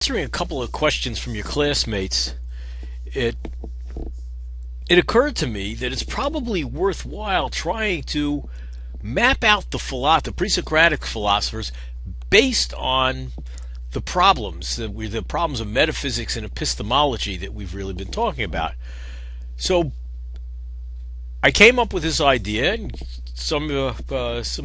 answering a couple of questions from your classmates, it occurred to me that it's probably worthwhile trying to map out the pre-Socratic philosophers based on the problems of metaphysics and epistemology that we've really been talking about. So I came up with this idea, and some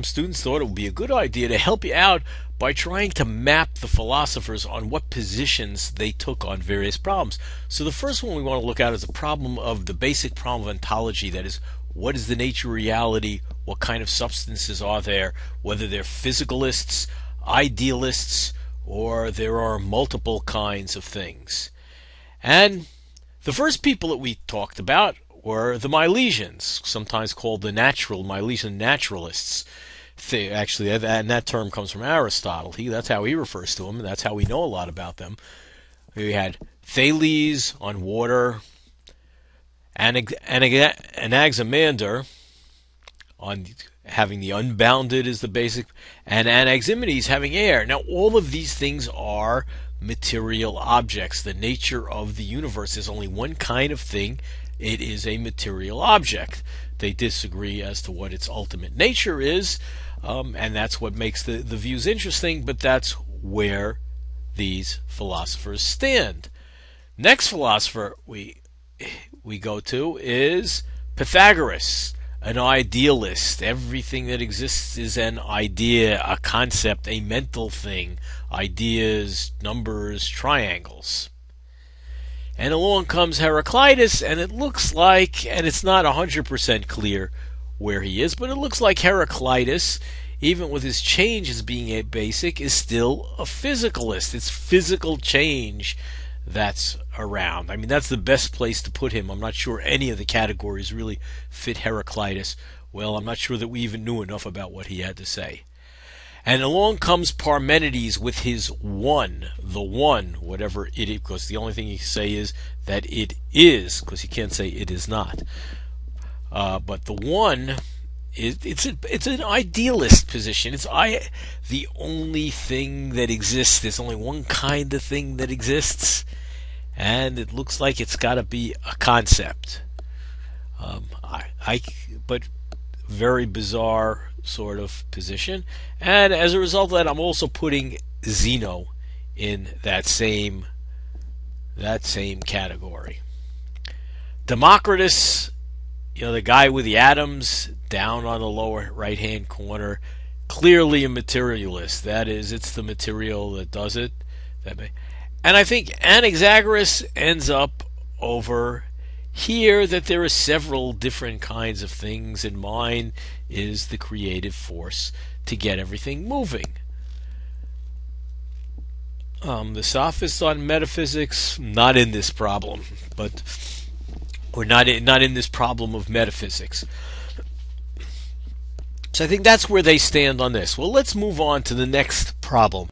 students thought it would be a good idea to help you out by trying to map the philosophers on what positions they took on various problems. So the first one we want to look at is the basic problem of ontology. That is, what is the nature of reality? What kind of substances are there? Whether they're physicalists, idealists, or there are multiple kinds of things. And the first people that we talked about were the Milesians, sometimes called the Milesian naturalists. Actually, and that term comes from Aristotle. That's how he refers to them, and that's how we know a lot about them. We had Thales on water, Anaximander on having the unbounded is the basic, and Anaximenes having air. Now, all of these things are material objects. The nature of the universe is only one kind of thing. It is a material object. They disagree as to what its ultimate nature is, and that's what makes the views interesting, but that's where these philosophers stand. Next philosopher we go to is Pythagoras, an idealist. Everything that exists is an idea, a concept, a mental thing. Ideas, numbers, triangles. And along comes Heraclitus, and it looks like, and it's not 100% clear where he is, but it looks like Heraclitus, even with his change as being a basic, is still a physicalist. It's physical change that's around. I mean, that's the best place to put him. I'm not sure any of the categories really fit Heraclitus well. I'm not sure that we even knew enough about what he had to say. And along comes Parmenides with his the one, whatever it is, because the only thing he can say is that it is, because he can't say it is not. But the one it's an idealist position. It's the only thing that exists. There's only one kind of thing that exists, and it looks like it's got to be a concept. But very bizarre sort of position, and as a result of that, I'm also putting Zeno in that same category. Democritus, the guy with the atoms down on the lower right hand corner, clearly a materialist. That is, it's the material that does it. And I think Anaxagoras ends up over here, that there are several different kinds of things, and mine is the creative force to get everything moving. The sophists on metaphysics, not in this problem, or not in this problem of metaphysics. So I think that's where they stand on this. Well, let's move on to the next problem.